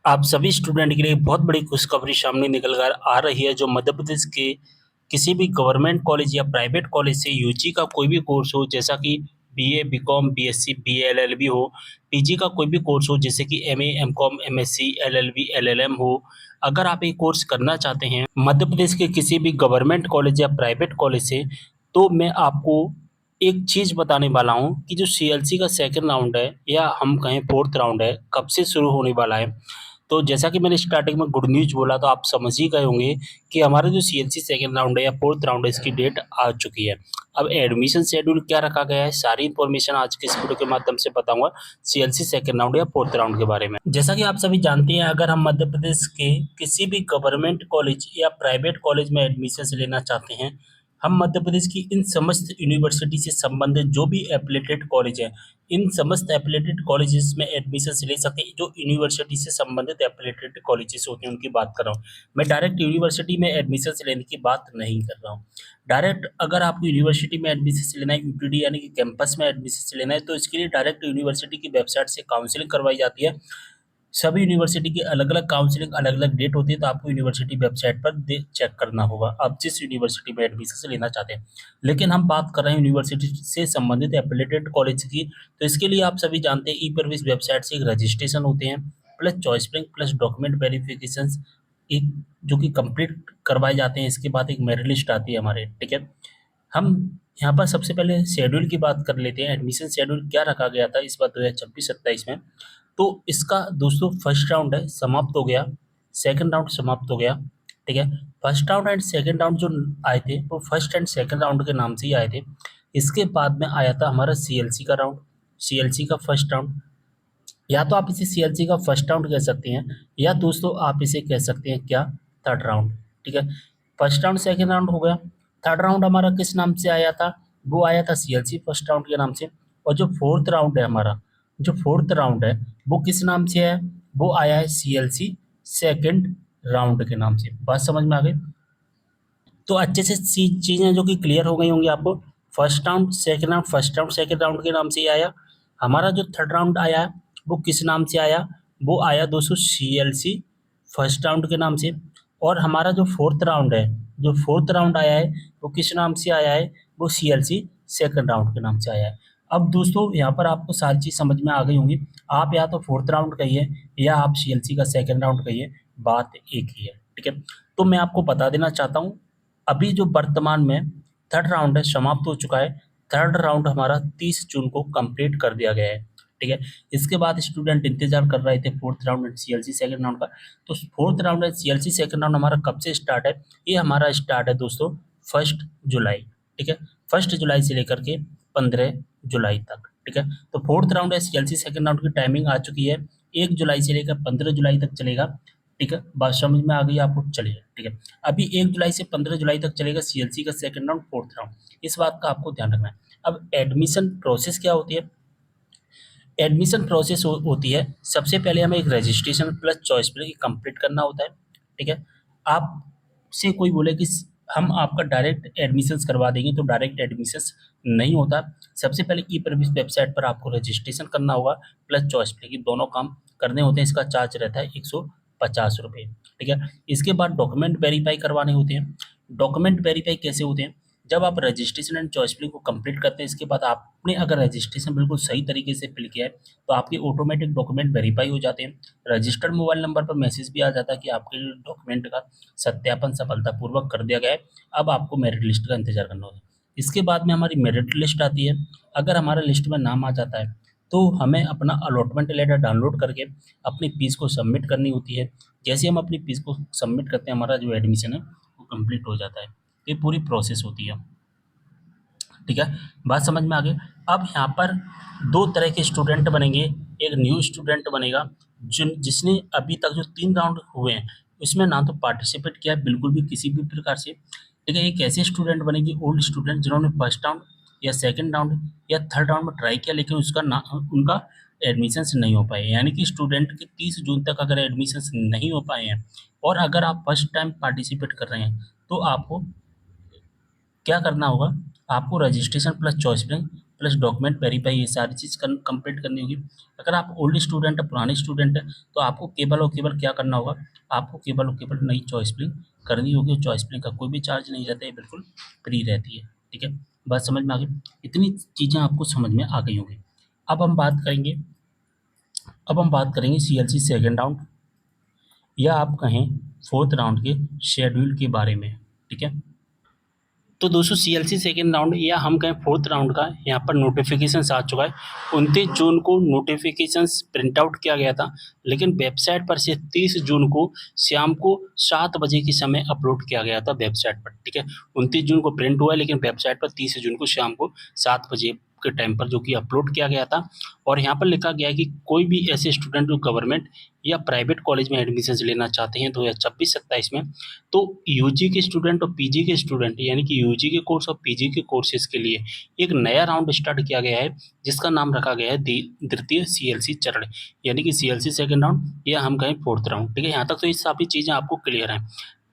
आप सभी स्टूडेंट के लिए बहुत बड़ी खुशखबरी सामने निकल कर आ रही है, जो मध्य प्रदेश के किसी भी गवर्नमेंट कॉलेज या प्राइवेट कॉलेज से यूजी का कोई भी कोर्स हो, जैसा कि BA, BCom, BSc, BA, LLB हो, पीजी का कोई भी कोर्स हो, जैसे कि MA, MCom, MSc, LLB, LLM हो। अगर आप ये कोर्स करना चाहते हैं मध्य प्रदेश के किसी भी गवर्नमेंट कॉलेज या प्राइवेट कॉलेज से, तो मैं आपको एक चीज़ बताने वाला हूँ कि जो सीएलसी का सेकंड राउंड है या हम कहें फोर्थ राउंड है, कब से शुरू होने वाला है। तो जैसा कि मैंने स्टार्टिंग में गुड न्यूज़ बोला, तो आप समझ ही गए होंगे कि हमारा जो सीएलसी सेकंड राउंड है या फोर्थ राउंड है, इसकी डेट आ चुकी है। अब एडमिशन शेड्यूल क्या रखा गया है, सारी इन्फॉर्मेशन आज के इस वीडियो के माध्यम से बताऊंगा सीएलसी सेकंड राउंड या फोर्थ राउंड के बारे में। जैसा कि आप सभी जानते हैं, अगर हम मध्य प्रदेश के किसी भी गवर्नमेंट कॉलेज या प्राइवेट कॉलेज में एडमिशन लेना चाहते हैं, हम मध्य प्रदेश की इन समस्त यूनिवर्सिटी से संबंधित जो भी एफिलिएटेड कॉलेज हैं, इन समस्त एफिलिएटेड कॉलेजेस में एडमिशन ले सकते हैं। जो यूनिवर्सिटी से संबंधित एफिलिएटेड कॉलेजेस होते हैं, उनकी बात कर रहा हूँ। मैं डायरेक्ट यूनिवर्सिटी में एडमिशन लेने की बात नहीं कर रहा हूँ। डायरेक्ट अगर आपको यूनिवर्सिटी में एडमिशन लेना है, यूटीडी यानी कि कैंपस में एडमिशन लेना है, तो इसके लिए डायरेक्ट यूनिवर्सिटी की वेबसाइट से काउंसलिंग करवाई जाती है। सभी यूनिवर्सिटी की अलग-अलग काउंसलिंग अलग-अलग डेट होती है, तो आपको यूनिवर्सिटी वेबसाइट पर दे चेक करना होगा, आप जिस यूनिवर्सिटी में एडमिशन लेना चाहते हैं। लेकिन हम बात कर रहे हैं यूनिवर्सिटी से संबंधित एफिलिएटेड कॉलेज की, तो इसके लिए आप सभी जानते हैं ई-प्रवेश वेबसाइट से एक रजिस्ट्रेशन होते हैं, plus choice bank, plus document verifications एक जो कि कंप्लीट करवाए जाते हैं। इसके बाद एक मेरिट लिस्ट आती है हमारे, ठीक है? हम यहाँ पर सबसे पहले शेड्यूल की बात कर लेते हैं, एडमिशन शेड्यूल क्या रखा गया था इस बार 2026-27 में। तो इसका दोस्तों फर्स्ट राउंड है, समाप्त हो गया, सेकंड राउंड समाप्त हो गया, ठीक है? First round and second round जो आए थे, वो फर्स्ट एंड सेकंड राउंड के नाम से ही आए थे। इसके बाद में आया था हमारा सीएलसी का राउंड, सीएलसी का फर्स्ट राउंड, या तो आप इसे सीएलसी का फर्स्ट राउंड कह सकते हैं, या दोस्तों आप इसे कह सकते हैं क्या, थर्ड राउंड, ठीक है? फर्स्ट राउंड सेकंड राउंड हो गया। थर्ड राउंड हमारा किस नाम से आया था, वो आया था सीएलसी फर्स्ट राउंड के नाम से। और जो फोर्थ राउंड है हमारा, जो फोर्थ राउंड है वो किस नाम से है, वो आया है सीएलसी सेकंड राउंड के नाम से। बात समझ में आ गई? तो अच्छे से चीज़ें जो कि क्लियर हो गई होंगी आपको। First round second round, first round second round के नाम से ही आया। हमारा जो थर्ड राउंड आया वो किस नाम से आया, वो आया दोस्तों सीएलसी फर्स्ट राउंड के नाम से। और हमारा जो फोर्थ राउंड है, जो फोर्थ राउंड आया है वो किस नाम से आया है, वो सीएलसी सेकंड राउंड के नाम से आया है। अब दोस्तों यहाँ पर आपको सारी चीज़ समझ में आ गई होंगी। आप या तो फोर्थ राउंड कहिए या आप सीएलसी का सेकंड राउंड कहिए, बात एक ही है, ठीक है? तो मैं आपको बता देना चाहता हूँ, अभी जो वर्तमान में थर्ड राउंड है समाप्त हो चुका है। थर्ड राउंड हमारा 30 जून को कंप्लीट कर दिया गया है, ठीक है? इसके बाद स्टूडेंट इंतजार कर रहे थे fourth round and CLC second round का। तो fourth round and CLC second round हमारा कब से स्टार्ट है, ये हमारा स्टार्ट है दोस्तों 1 जुलाई, ठीक है? 1 जुलाई से लेकर के 15 जुलाई तक, ठीक है? तो फोर्थ राउंड है सीएलसी सेकंड राउंड की टाइमिंग आ चुकी है, 1 जुलाई से लेकर 15 जुलाई तक चलेगा, ठीक है? बात समझ में आ गई आपको? चलिए, ठीक है। अभी 1 जुलाई से 15 जुलाई तक चलेगा सीएलसी का सेकंड राउंड, फोर्थ राउंड, इस बात का आपको ध्यान रखना है। अब एडमिशन प्रोसेस क्या होती है? एडमिशन प्रोसेस होती है, सबसे पहले हमें एक रजिस्ट्रेशन प्लस चॉइस पे कंप्लीट करना होता है, ठीक है? आपसे कोई बोले कि हम आपका डायरेक्ट एडमिशन्स करवा देंगे, तो डायरेक्ट एडमिशन्स नहीं होता। सबसे पहले ई प्रवेश वेबसाइट पर आपको रजिस्ट्रेशन करना होगा, प्लस चॉइस पे, कि दोनों काम करने होते हैं। इसका चार्ज रहता है 150 रुपये, ठीक है? इसके बाद डॉक्यूमेंट वेरीफाई करवाने होते हैं। डॉक्यूमेंट वेरीफाई कैसे होते हैं? जब आप रजिस्ट्रेशन एंड चॉइस फिलिंग को कंप्लीट करते हैं, इसके बाद आपने अगर रजिस्ट्रेशन बिल्कुल सही तरीके से फिल किया है, तो आपके ऑटोमेटिक डॉक्यूमेंट वेरीफाई हो जाते हैं। रजिस्टर्ड मोबाइल नंबर पर मैसेज भी आ जाता है कि आपके डॉक्यूमेंट का सत्यापन सफलतापूर्वक कर दिया गया है। अब आपको मेरिट लिस्ट का इंतजार करना होगा। इसके बाद में हमारी मेरिट लिस्ट आती है। अगर हमारा लिस्ट में नाम आ जाता है, तो हमें अपना अलॉटमेंट लेटर डाउनलोड करके अपनी फीस को सबमिट करनी होती है। जैसे हम अपनी फीस को सबमिट करते हैं, हमारा जो एडमिशन है वो कंप्लीट हो जाता है। ये पूरी प्रोसेस होती है, ठीक है? बात समझ में आ गई? अब यहाँ पर 2 तरह के स्टूडेंट बनेंगे। एक न्यू स्टूडेंट बनेगा, जिसने अभी तक जो 3 राउंड हुए हैं, उसमें ना तो पार्टिसिपेट किया है बिल्कुल भी किसी भी प्रकार से, ठीक है? एक ऐसे स्टूडेंट बनेंगे ओल्ड स्टूडेंट, जिन्होंने फर्स्ट राउंड या सेकंड राउंड या थर्ड राउंड में ट्राई किया, लेकिन उसका ना उनका एडमिशन्स नहीं हो पाए। यानी कि स्टूडेंट के 30 जून तक अगर एडमिशन्स नहीं हो पाए हैं, और अगर आप फर्स्ट टाइम पार्टिसिपेट कर रहे हैं, तो आपको क्या करना होगा? आपको registration plus choice filling plus document verify, ये सारी चीज़ कंप्लीट करनी होगी। अगर आप ओल्ड स्टूडेंट है, पुराने स्टूडेंट है, तो आपको केवल और केवल क्या करना होगा, आपको केवल और केवल नई चॉइस फिलिंग करनी होगी। और चॉइस फिलिंग का कोई भी चार्ज नहीं रहता है, बिल्कुल फ्री रहती है। ठीक है, बात समझ में आ गई? इतनी चीज़ें आपको समझ में आ गई होंगी। अब हम बात करेंगे अब हम बात करेंगे सीएलसी सेकेंड राउंड या आप कहें फोर्थ राउंड के शेड्यूल के बारे में। ठीक है, तो दोस्तों सीएलसी सेकेंड राउंड या हम कहें फोर्थ राउंड का यहाँ पर नोटिफिकेशन आ चुका है। 29 जून को नोटिफिकेशन प्रिंट आउट किया गया था, लेकिन वेबसाइट पर से 30 जून को शाम को 7 बजे के समय अपलोड किया गया था वेबसाइट पर। ठीक है, 29 जून को प्रिंट हुआ है, लेकिन वेबसाइट पर 30 जून को शाम को 7 बजे के टाइम पर जो कि अपलोड किया गया था। और यहाँ पर लिखा गया है कि कोई भी ऐसे स्टूडेंट जो गवर्नमेंट या प्राइवेट कॉलेज में एडमिशन लेना चाहते हैं 2026-27 में, तो यूजी के स्टूडेंट और पीजी के स्टूडेंट, यानी कि यूजी के कोर्स और पीजी के कोर्सेज के लिए एक नया राउंड स्टार्ट किया गया है, जिसका नाम रखा गया है द्वितीय सीएलसी चरण, यानी कि सीएलसी सेकेंड राउंड या हम कहें फोर्थ राउंड। ठीक है, यहाँ तक तो ये सभी चीज़ें आपको क्लियर हैं।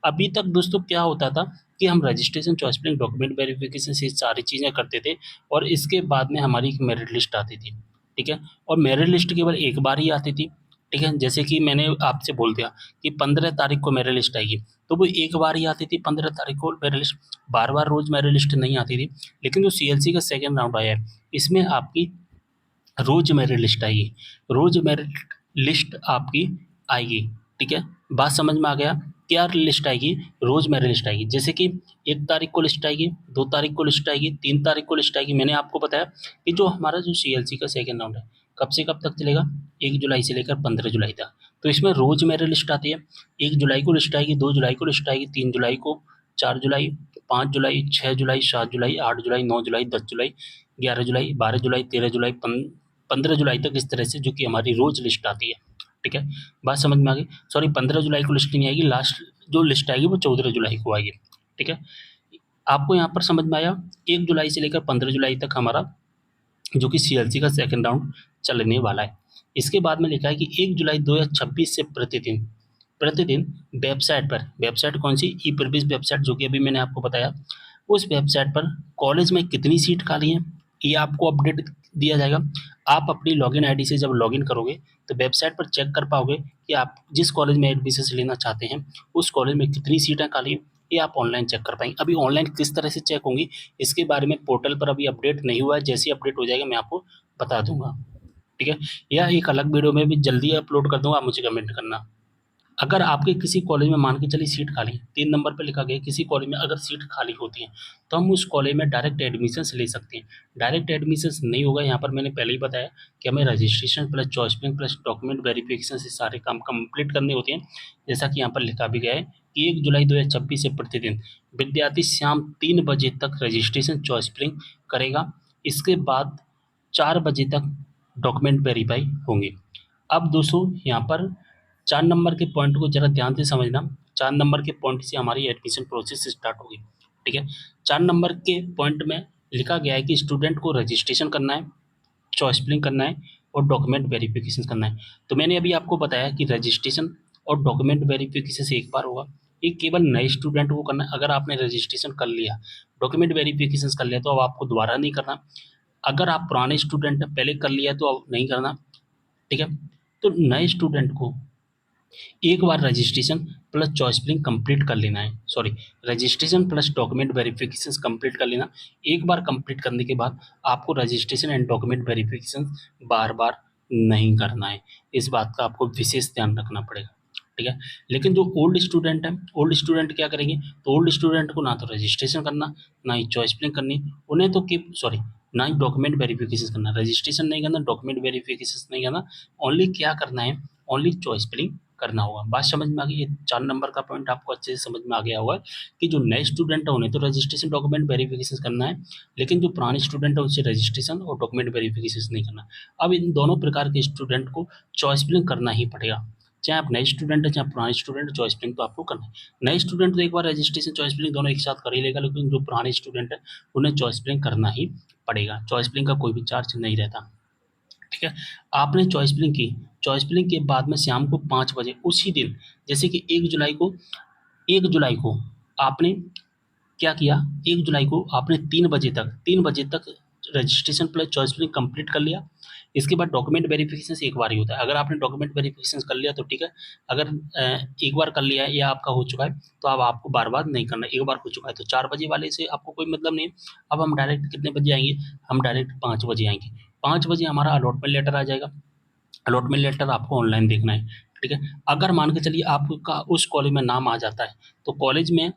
अभी तक दोस्तों क्या होता था कि हम registration, choice filling, document verification से सारी चीज़ें करते थे, और इसके बाद में हमारी एक मेरिट लिस्ट आती थी। ठीक है, और मेरिट लिस्ट केवल एक बार ही आती थी। ठीक है, जैसे कि मैंने आपसे बोल दिया कि 15 तारीख को मेरिट लिस्ट आएगी, तो वो एक बार ही आती थी 15 तारीख को मेरिट लिस्ट, बार बार रोज मेरिट लिस्ट नहीं आती थी। लेकिन जो सीएलसी का सेकेंड राउंड आया है, इसमें आपकी रोज मेरिट लिस्ट आएगी, रोज मेरिट लिस्ट आपकी आएगी। ठीक है, बात समझ में आ गया? क्या लिस्ट आएगी? रोज मेरिट लिस्ट आएगी। जैसे कि 1 तारीख को लिस्ट आएगी, 2 तारीख को लिस्ट आएगी, 3 तारीख को लिस्ट आएगी। मैंने आपको बताया कि जो हमारा जो सीएलसी का सेकेंड राउंड है, कब से कब तक चलेगा? 1 जुलाई से लेकर 15 जुलाई तक। तो इसमें रोज मेरिट लिस्ट आती है। 1 जुलाई को लिस्ट आएगी, 2 जुलाई को लिस्ट आएगी, 3 जुलाई को, 4 जुलाई, 5 जुलाई, 6 जुलाई, 7 जुलाई, 8 जुलाई, 9 जुलाई, 10 जुलाई, 11 जुलाई, 12 जुलाई, 13 जुलाई, 15 जुलाई तक, इस तरह से जो कि हमारी रोज लिस्ट आती है। ठीक है, बात समझ में आ गई? सॉरी, 15 जुलाई को लिस्ट नहीं आएगी, लास्ट जो लिस्ट आएगी वो 14 जुलाई को आएगी। ठीक है, आपको यहाँ पर समझ में आया? 1 जुलाई से लेकर 15 जुलाई तक हमारा जो कि सीएलसी का सेकेंड राउंड चलने वाला है। इसके बाद में लिखा है कि 1 जुलाई 2026 से प्रतिदिन प्रतिदिन वेबसाइट कौन सी? ई प्रवेश वेबसाइट, जो कि अभी मैंने आपको बताया, उस वेबसाइट पर कॉलेज में कितनी सीट खाली हैं ये आपको अपडेट दिया जाएगा। आप अपनी लॉगिन आईडी से जब लॉगिन करोगे तो वेबसाइट पर चेक कर पाओगे कि आप जिस कॉलेज में एडमिशन लेना चाहते हैं उस कॉलेज में कितनी सीटें खाली हैं, ये आप ऑनलाइन चेक कर पाएंगे। अभी ऑनलाइन किस तरह से चेक होंगी इसके बारे में पोर्टल पर अभी अपडेट नहीं हुआ है, जैसे ही अपडेट हो जाएगा मैं आपको बता दूंगा। ठीक है, या एक अलग वीडियो में भी जल्दी अपलोड कर दूंगा, आप मुझे कमेंट करना। अगर आपके किसी कॉलेज में मान के चलिए सीट खाली है, 3 नंबर पे लिखा गया है, किसी कॉलेज में अगर सीट खाली होती है तो हम उस कॉलेज में डायरेक्ट एडमिशन ले सकते हैं। डायरेक्ट एडमिशन नहीं होगा, यहाँ पर मैंने पहले ही बताया कि हमें registration plus choice filling plus document verification से सारे काम कंप्लीट करने होते हैं। जैसा कि यहाँ पर लिखा भी गया है कि 1 जुलाई 2026 से प्रतिदिन विद्यार्थी शाम 3 बजे तक रजिस्ट्रेशन चॉइस फिलिंग करेगा। इसके बाद 4 बजे तक डॉक्यूमेंट वेरीफाई होंगे। अब दोस्तों यहाँ पर 4 नंबर के पॉइंट को जरा ध्यान से समझना। 4 नंबर के पॉइंट से हमारी एडमिशन प्रोसेस स्टार्ट होगी। ठीक है, 4 नंबर के पॉइंट में लिखा गया है कि स्टूडेंट को रजिस्ट्रेशन करना है, चॉइस फिलिंग करना है और डॉक्यूमेंट वेरिफिकेशन करना है। तो मैंने अभी आपको बताया कि रजिस्ट्रेशन और डॉक्यूमेंट वेरिफिकेशन से एक बार होगा, ये केवल नए स्टूडेंट को करना है। अगर आपने रजिस्ट्रेशन कर लिया, डॉक्यूमेंट वेरिफिकेशन कर लिया, तो अब आपको दोबारा नहीं करना। अगर आप पुराने स्टूडेंट पहले कर लिया तो अब नहीं करना। ठीक है, तो नए स्टूडेंट को एक बार registration plus choice filling complete कर लेना है, sorry, registration plus document verification complete कर लेना। एक बार कंप्लीट करने के बाद आपको रजिस्ट्रेशन एंड डॉक्यूमेंट वेरिफिकेशन बार बार नहीं करना है। इस बात का आपको विशेष ध्यान रखना पड़ेगा। ठीक है, लेकिन जो ओल्ड स्टूडेंट है, ओल्ड स्टूडेंट क्या करेंगे? तो ओल्ड स्टूडेंट को ना तो रजिस्ट्रेशन करना, ना ही चॉइस फिलिंग करनी, उन्हें तो कि सॉरी, ना ही डॉक्यूमेंट वेरिफिकेशन करना, रजिस्ट्रेशन नहीं करना, डॉक्यूमेंट वेरिफिकेशन नहीं करना, ओनली क्या करना है? ओनली चॉइस फिलिंग करना होगा। बात समझ में आ गई? ये 4 नंबर का पॉइंट आपको अच्छे से समझ में आ गया होगा कि जो नए स्टूडेंट है उन्हें तो रजिस्ट्रेशन डॉक्यूमेंट वेरिफिकेशन करना है, लेकिन जो पुराने स्टूडेंट है उनसे रजिस्ट्रेशन और डॉक्यूमेंट वेरिफिकेशन नहीं करना। अब इन दोनों प्रकार के स्टूडेंट को चॉइस फिलिंग करना ही पड़ेगा, चाहे आप नए स्टूडेंट है चाहे पुराने स्टूडेंट, चॉइस फिलिंग तो आपको करना है। नए स्टूडेंट तो एक बार रजिस्ट्रेशन चॉइस फिलिंग दोनों एक साथ कर ही लेगा, लेकिन जो पुराने स्टूडेंट है उन्हें चॉइस फिलिंग करना ही पड़ेगा। चॉइस फिलिंग का कोई भी चार्ज नहीं रहता। ठीक है, आपने चॉइस फिलिंग की, चॉइस फिलिंग के बाद में शाम को 5 बजे उसी दिन, जैसे कि 1 जुलाई को आपने क्या किया? 1 जुलाई को आपने 3 बजे तक registration plus choice filling complete कर लिया, इसके बाद डॉक्यूमेंट वेरिफिकेशन से एक बार ही होता है। अगर आपने डॉक्यूमेंट वेरिफिकेशन कर लिया तो ठीक है, अगर एक बार कर लिया है या आपका हो चुका है तो अब आपको बार बार नहीं करना, एक बार हो चुका है तो 4 बजे वाले से आपको कोई मतलब नहीं है। अब हम डायरेक्ट कितने बजे आएंगे, हम डायरेक्ट 5 बजे आएंगे। 5 बजे हमारा अलॉटमेंट लेटर आ जाएगा, अलॉटमेंट लेटर आपको ऑनलाइन देखना है, ठीक है। अगर मान के चलिए आपका उस कॉलेज में नाम आ जाता है, तो कॉलेज में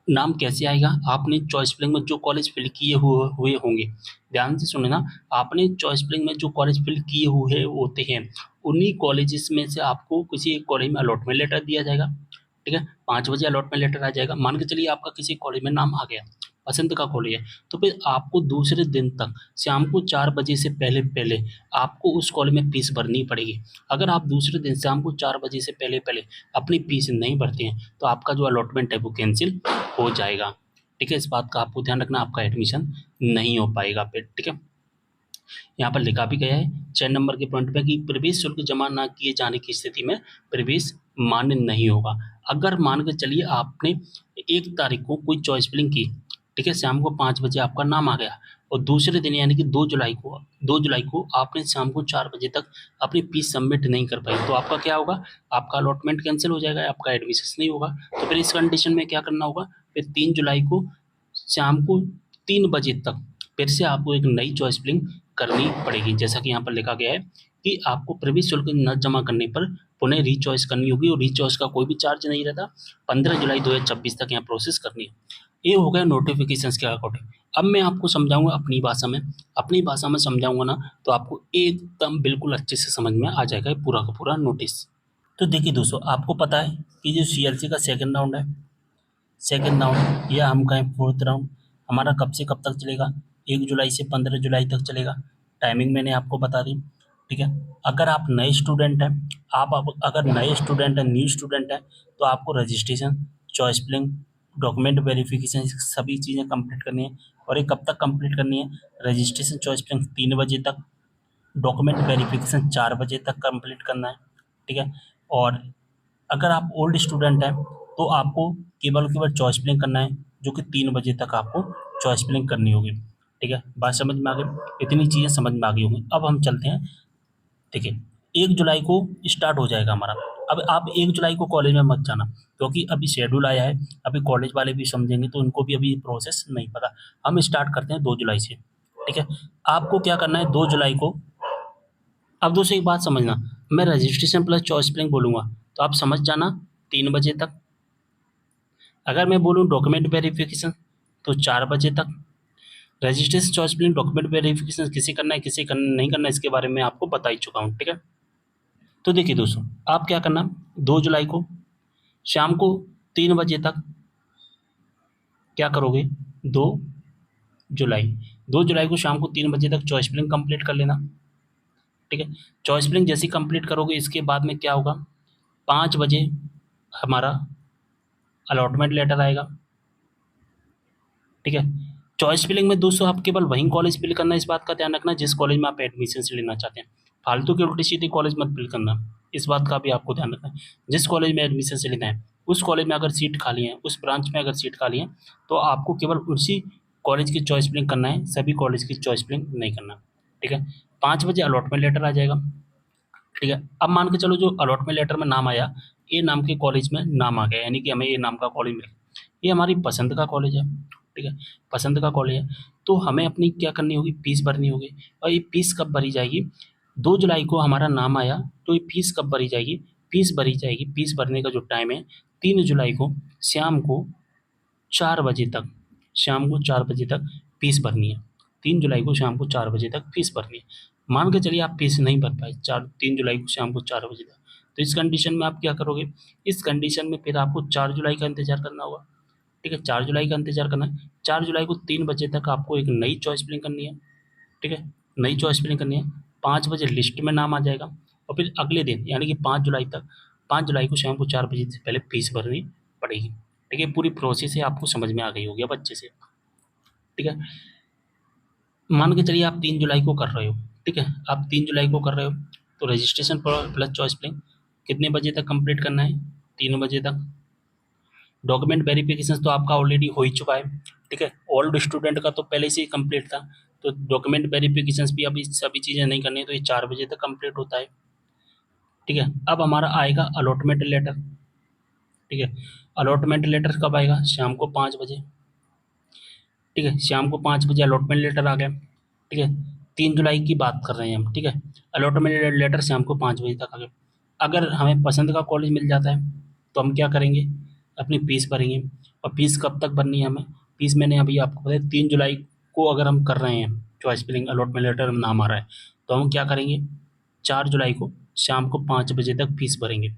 नाम कैसे आएगा, आपने चॉइस फिलिंग में जो कॉलेज फिल किए हुए होंगे, ध्यान से सुने ना, आपने चॉइस फिलिंग में जो कॉलेज फिल किए हुए होते हैं, उन्हीं कॉलेजेस में से आपको किसी एक कॉलेज में अलॉटमेंट लेटर दिया जाएगा, ठीक है। 5 बजे अलॉटमेंट लेटर आ जाएगा, मान के चलिए आपका किसी कॉलेज में नाम आ गया, पसंद का कॉलेज है, तो फिर आपको दूसरे दिन तक शाम को 4 बजे से पहले पहले आपको उस कॉलेज में फीस भरनी पड़ेगी। अगर आप दूसरे दिन शाम को 4 बजे से पहले पहले अपनी फीस नहीं भरते हैं तो आपका जो अलॉटमेंट है वो कैंसिल हो जाएगा, ठीक है। इस बात का आपको ध्यान रखना, आपका एडमिशन नहीं हो पाएगा फिर, ठीक है। यहाँ पर लिखा भी गया है 6 नंबर के पॉइंट पे कि प्रवेश शुल्क जमा ना किए जाने की स्थिति में प्रवेश मान्य नहीं होगा। अगर मान के चलिए आपने 1 तारीख को कोई चॉइस फिलिंग की, ठीक है, शाम को 5 बजे आपका नाम आ गया और दूसरे दिन यानी कि 2 जुलाई को आपने शाम को 4 बजे तक अपनी फीस सबमिट नहीं कर पाई, तो आपका क्या होगा, आपका अलॉटमेंट कैंसिल हो जाएगा, आपका एडमिशन नहीं होगा। तो फिर इस कंडीशन में क्या करना होगा, फिर 3 जुलाई को शाम को 3 बजे तक फिर से आपको एक नई चॉइस फिलिंग करनी पड़ेगी। जैसा कि यहाँ पर लिखा गया है कि आपको प्रवेश शुल्क न जमा करने पर पुनः रीचॉइस करनी होगी और रीचॉइस का कोई भी चार्ज नहीं रहता। 15 जुलाई 2026 तक यहाँ प्रोसेस करनी है। ये हो गया नोटिफिकेशन के अकॉर्डिंग। अब मैं आपको समझाऊंगा अपनी भाषा में समझाऊंगा ना, तो आपको एकदम बिल्कुल अच्छे से समझ में आ जाएगा ये पूरा का पूरा नोटिस। तो देखिए दोस्तों, आपको पता है कि जो सीएलसी का सेकंड राउंड है, सेकंड राउंड या हम कहें फोर्थ राउंड, हमारा कब से कब तक चलेगा, 1 जुलाई से 15 जुलाई तक चलेगा। टाइमिंग मैंने आपको बता दी, ठीक है। अगर आप नए स्टूडेंट हैं, आप अगर नए स्टूडेंट हैं, न्यू स्टूडेंट हैं, तो आपको registration, choice filling, document verification सभी चीज़ें कंप्लीट करनी है। और ये कब तक कंप्लीट करनी है, रजिस्ट्रेशन चॉइस फिलिंग 3 बजे तक, डॉक्यूमेंट वेरिफिकेशन 4 बजे तक कंप्लीट करना है, ठीक है। और अगर आप ओल्ड स्टूडेंट हैं तो आपको केवल चॉइस फिलिंग करना है, जो कि 3 बजे तक आपको चॉइस फिलिंग करनी होगी, ठीक है। बात समझ में आ गई, इतनी चीज़ें समझ में आ गई होंगी। अब हम चलते हैं, देखिए 1 जुलाई को स्टार्ट हो जाएगा हमारा। अब आप 1 जुलाई को कॉलेज में मत जाना, क्योंकि अभी शेड्यूल आया है, अभी कॉलेज वाले भी समझेंगे तो उनको भी अभी प्रोसेस नहीं पता। हम स्टार्ट करते हैं 2 जुलाई से, ठीक है। आपको क्या करना है, 2 जुलाई को, अब दोस्तों एक बात समझना, मैं रजिस्ट्रेशन प्लस चॉइस फिलिंग बोलूँगा तो आप समझ जाना 3 बजे तक। अगर मैं बोलूँ डॉक्यूमेंट वेरिफिकेशन तो 4 बजे तक। Registration choice filling document verification किसे करना है किसे नहीं करना है, इसके बारे में आपको बता ही चुका हूँ, ठीक है। तो देखिए दोस्तों, आप क्या करना, 2 जुलाई को शाम को 3 बजे तक क्या करोगे, 2 जुलाई 2 जुलाई को शाम को 3 बजे तक चॉइस फिलिंग कंप्लीट कर लेना, ठीक है। चॉइस फिलिंग जैसे ही कंप्लीट करोगे, इसके बाद में क्या होगा, 5 बजे हमारा अलॉटमेंट लेटर आएगा, ठीक है। चॉइस फिलिंग में दोस्तों आप केवल वही कॉलेज फिल करना, इस बात का ध्यान रखना जिस कॉलेज में आप एडमिशन से लेना चाहते हैं। फालतू के उल्टी सीधी कॉलेज मत फिल करना, इस बात का भी आपको ध्यान रखना है। जिस कॉलेज में एडमिशन से लेना है उस कॉलेज में अगर सीट खाली है, उस ब्रांच में अगर सीट खाली है, तो आपको केवल उसी कॉलेज की चॉइस फिलिंग करना है, सभी कॉलेज की चॉइस फिलिंग नहीं करना, ठीक है। 5 बजे अलॉटमेंट लेटर आ जाएगा, ठीक है। अब मान के चलो जो अलॉटमेंट लेटर में नाम आया, ए नाम के कॉलेज में नाम आ गया, यानी कि हमें ए नाम का कॉलेज मिला, ये हमारी पसंद का कॉलेज है, ठीक है, पसंद का कॉलेज है। तो हमें अपनी क्या करनी होगी, फीस भरनी होगी। और ये फीस कब भरी जाएगी, 2 जुलाई को हमारा नाम आया तो ये फीस कब भरी जाएगी, फीस भरी जाएगी, फीस भरने का जो टाइम है 3 जुलाई को शाम को 4 बजे तक, शाम को 4 बजे तक फीस भरनी है। 3 जुलाई को शाम को 4 बजे तक फीस भरनी है। मान के चलिए आप फीस नहीं भर पाए 3 जुलाई को शाम को 4 बजे तक, तो इस कंडीशन में आप क्या करोगे, इस कंडीशन में फिर आपको 4 जुलाई का इंतजार करना होगा, ठीक है। 4 जुलाई का इंतजार करना है, 4 जुलाई को 3 बजे तक आपको एक नई चॉइस फिलिंग करनी है, ठीक है, नई चॉइस फिलिंग करनी है। 5 बजे लिस्ट में नाम आ जाएगा और फिर अगले दिन यानी कि 5 जुलाई तक, 5 जुलाई को शाम को 4 बजे से पहले फीस भरनी पड़ेगी, ठीक है। पूरी प्रोसेस है आपको समझ में आ गई होगी अब अच्छे से, ठीक है। मान के चलिए आप 3 जुलाई को कर रहे हो, ठीक है, आप 3 जुलाई को कर रहे हो, तो रजिस्ट्रेशन प्लस चॉइस फिलिंग कितने बजे तक कंप्लीट करना है, 3 बजे तक। डॉक्यूमेंट वेरिफिकेशन तो आपका ऑलरेडी हो ही चुका है, ठीक है। ओल्ड स्टूडेंट का तो पहले से ही कंप्लीट था, तो डॉक्यूमेंट वेरिफिकेशंस भी अभी सभी चीज़ें नहीं करनी है, तो ये 4 बजे तक कंप्लीट होता है। ठीक है, अब हमारा आएगा अलॉटमेंट लेटर। ठीक है, अलॉटमेंट लेटर कब आएगा? शाम को 5 बजे। ठीक है, शाम को 5 बजे अलॉटमेंट लेटर आ गया। ठीक है, 3 जुलाई की बात कर रहे हैं हम। ठीक है, अलॉटमेंट लेटर शाम को 5 बजे तक आ गया। अगर हमें पसंद का कॉलेज मिल जाता है तो हम क्या करेंगे? अपनी फीस भरेंगे। और फीस कब तक भरनी है हमें? फीस मैंने अभी आपको बताया 3 जुलाई को अगर हम कर रहे हैं चॉइस फिलिंग, अलॉटमेंट लेटर में नाम आ रहा है, तो हम क्या करेंगे? 4 जुलाई को शाम को 5 बजे तक फीस भरेंगे।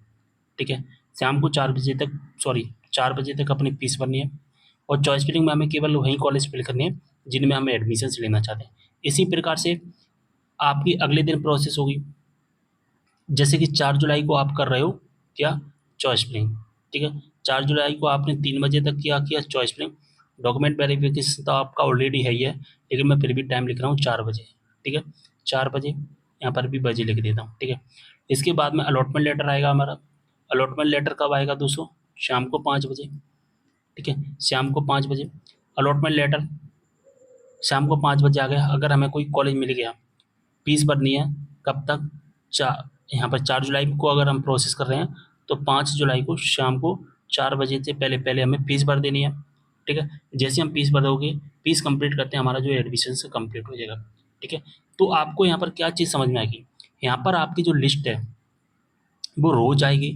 ठीक है, शाम को 4 बजे तक, सॉरी 4 बजे तक अपनी फीस भरनी है। और चॉइस फिलिंग में हमें केवल वही कॉलेज फिल करने हैं जिनमें हमें एडमिशन लेना चाहते हैं। इसी प्रकार से आपकी अगले दिन प्रोसेस होगी। जैसे कि 4 जुलाई को आप कर रहे हो क्या? Choice filling. ठीक है, 4 जुलाई को आपने 3 बजे तक किया चॉइस फिलिंग। डॉक्यूमेंट वेरिफिकेशन तो आपका ऑलरेडी है ही है, लेकिन मैं फिर भी टाइम लिख रहा हूँ 4 बजे। ठीक है, 4 बजे, यहाँ पर भी बजे लिख देता हूँ। ठीक है, इसके बाद में अलॉटमेंट लेटर आएगा हमारा। अलॉटमेंट लेटर कब आएगा दोस्तों? शाम को 5 बजे। ठीक है, शाम को 5 बजे अलॉटमेंट लेटर शाम को 5 बजे आ गया। अगर हमें कोई कॉलेज मिल गया, फीस भरनी है कब तक? यहाँ पर 4 जुलाई को अगर हम प्रोसेस कर रहे हैं तो 5 जुलाई को शाम को 4 बजे से पहले पहले हमें फीस भर देनी है। ठीक है, जैसे हम फीस भरोगे, फीस कंप्लीट करते हैं, हमारा जो एडमिशन से कंप्लीट हो जाएगा। ठीक है, तो आपको यहाँ पर क्या चीज़ समझ में आएगी? यहाँ पर आपकी जो लिस्ट है वो रोज आएगी।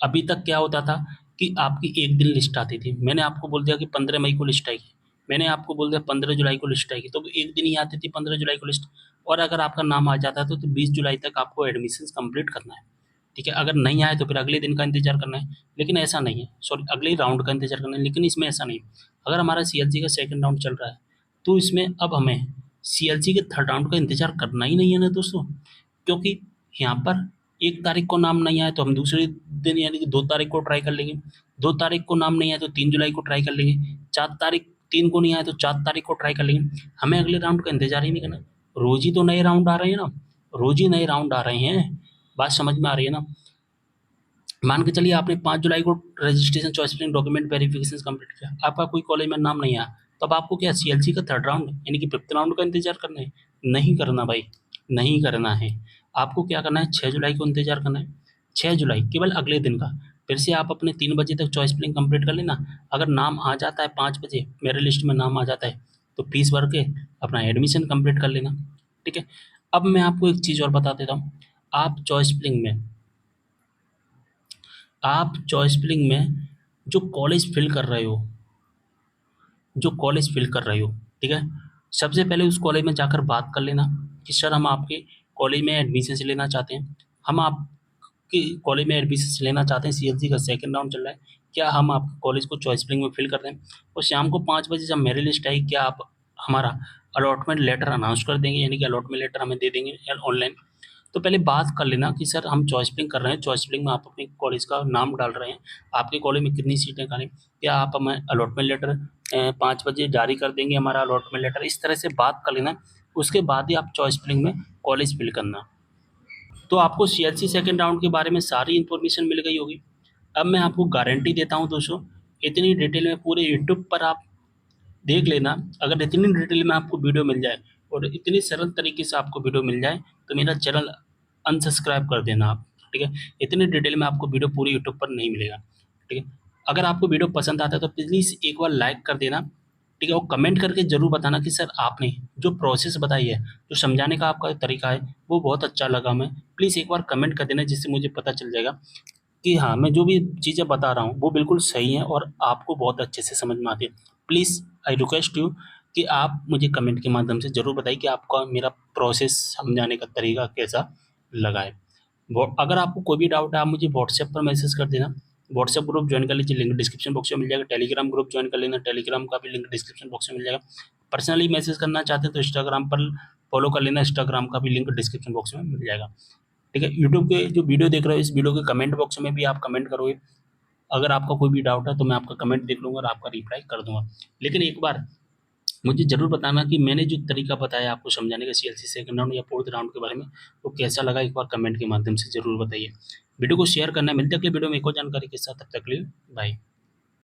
अभी तक क्या होता था कि आपकी एक दिन लिस्ट आती थी। मैंने आपको बोल दिया कि 15 मई को लिस्ट आएगी, मैंने आपको बोल दिया 15 जुलाई को लिस्ट आएगी, तो एक दिन ही आती थी 15 जुलाई को लिस्ट। और अगर आपका नाम आ जाता था तो 20 जुलाई तक आपको एडमिशन कंप्लीट करना है। ठीक है, अगर नहीं आए तो फिर अगले दिन का इंतजार करना है, लेकिन ऐसा नहीं है, सॉरी अगले राउंड का इंतजार करना है, लेकिन इसमें ऐसा नहीं है। अगर हमारा सीएलसी का सेकंड राउंड चल रहा है तो इसमें अब हमें सीएलसी के थर्ड राउंड का इंतजार करना ही नहीं है ना दोस्तों, क्योंकि यहाँ पर 1 तारीख को नाम नहीं आया तो हम दूसरे दिन यानी कि 2 तारीख को ट्राई कर लेंगे। 2 तारीख को नाम नहीं आया तो 3 जुलाई को ट्राई कर लेंगे। 4 तारीख, 3 को नहीं आया तो 4 तारीख को ट्राई कर लेंगे। हमें अगले राउंड का इंतजार ही नहीं करना। रोज ही तो नए राउंड आ रहे हैं ना, रोज ही नए राउंड आ रहे हैं। बात समझ में आ रही है ना? मान के चलिए आपने 5 जुलाई को registration choice filling document verification complete किया, आपका कोई कॉलेज में नाम नहीं आया, तो अब आपको क्या सीएलसी का थर्ड राउंड यानी कि फिफ्थ राउंड का इंतजार करना है? नहीं करना भाई, नहीं करना है। आपको क्या करना है? 6 जुलाई को इंतजार करना है। 6 जुलाई केवल अगले दिन का। फिर से आप अपने 3 बजे तक चॉइस फिलिंग कंप्लीट कर लेना। अगर नाम आ जाता है 5 बजे, मेरे लिस्ट में नाम आ जाता है, तो फीस भर के अपना एडमिशन कंप्लीट कर लेना। ठीक है, अब मैं आपको एक चीज़ और बता देता हूँ। आप चॉइस फिलिंग में आप चॉइस फिलिंग में जो कॉलेज फिल कर रहे हो, जो कॉलेज फिल कर रहे हो, ठीक है, सबसे पहले उस कॉलेज में जाकर बात कर लेना कि सर हम आपके कॉलेज में एडमिशन लेना चाहते हैं, हम आपके कॉलेज में एडमिशन लेना चाहते हैं, सीएलसी का सेकंड राउंड चल रहा है, क्या हम आपके कॉलेज को चॉइस फिलिंग में फिल कर दें? और शाम को 5 बजे जब मेरी लिस्ट आई, क्या आप हमारा अलॉटमेंट लेटर अनाउंस कर देंगे, यानी कि अलॉटमेंट लेटर हमें दे देंगे ऑनलाइन? तो पहले बात कर लेना कि सर हम चॉइस फिलिंग कर रहे हैं, चॉइस फिलिंग में आप अपने कॉलेज का नाम डाल रहे हैं, आपके कॉलेज में कितनी सीटें खाली, क्या आप हमें अलॉटमेंट लेटर 5 बजे जारी कर देंगे, हमारा अलॉटमेंट लेटर? इस तरह से बात कर लेना। उसके बाद ही आप चॉइस फिलिंग में कॉलेज फिल करना। तो आपको सीएलसी सेकंड राउंड के बारे में सारी इन्फॉर्मेशन मिल गई होगी। अब मैं आपको गारंटी देता हूँ दोस्तों, इतनी डिटेल में पूरे यूट्यूब पर आप देख लेना। अगर इतनी डिटेल में आपको वीडियो मिल जाए और इतनी सरल तरीके से आपको वीडियो मिल जाए तो मेरा चैनल अनसब्सक्राइब कर देना आप। ठीक है, इतनी डिटेल में आपको वीडियो पूरी यूट्यूब पर नहीं मिलेगा। ठीक है, अगर आपको वीडियो पसंद आता है तो प्लीज़ एक बार लाइक कर देना। ठीक है, और कमेंट करके ज़रूर बताना कि सर आपने जो प्रोसेस बताई है, जो समझाने का आपका तरीका है, वो बहुत अच्छा लगा हमें। प्लीज़ एक बार कमेंट कर देना, जिससे मुझे पता चल जाएगा कि हाँ, मैं जो भी चीज़ें बता रहा हूँ वो बिल्कुल सही है और आपको बहुत अच्छे से समझ में आती है। प्लीज़ आई रिक्वेस्ट यू कि आप मुझे कमेंट के माध्यम से ज़रूर बताइए कि आपका मेरा प्रोसेस समझाने का तरीका कैसा लगा है। वो अगर आपको कोई भी डाउट है आप मुझे व्हाट्सएप पर मैसेज कर देना। व्हाट्सएप ग्रुप ज्वाइन कर लीजिए, लिंक डिस्क्रिप्शन बॉक्स में मिल जाएगा। टेलीग्राम ग्रुप ज्वाइन कर लेना, टेलीग्राम का भी लिंक डिस्क्रिप्शन बॉक्स में मिल जाएगा। पर्सनली मैसेज करना चाहते हैं तो इंस्टाग्राम पर फॉलो कर लेना, इंस्टाग्राम का भी लिंक डिस्क्रिप्शन बॉक्स में मिल जाएगा। ठीक है, यूट्यूब के जो वीडियो देख रहे हो, इस वीडियो के कमेंट बॉक्स में भी आप कमेंट करोगे। अगर आपका कोई भी डाउट है तो मैं आपका कमेंट देख लूँगा और आपका रिप्लाई कर दूँगा। लेकिन एक बार मुझे ज़रूर बताना कि मैंने जो तरीका बताया आपको समझाने का सीएलसी सेकंड राउंड या फोर्थ राउंड के बारे में, वो कैसा लगा, एक बार कमेंट के माध्यम से ज़रूर बताइए। वीडियो को शेयर करना है। मिलते हैं अगले वीडियो में एक और जानकारी के साथ, तब तक के लिए बाय।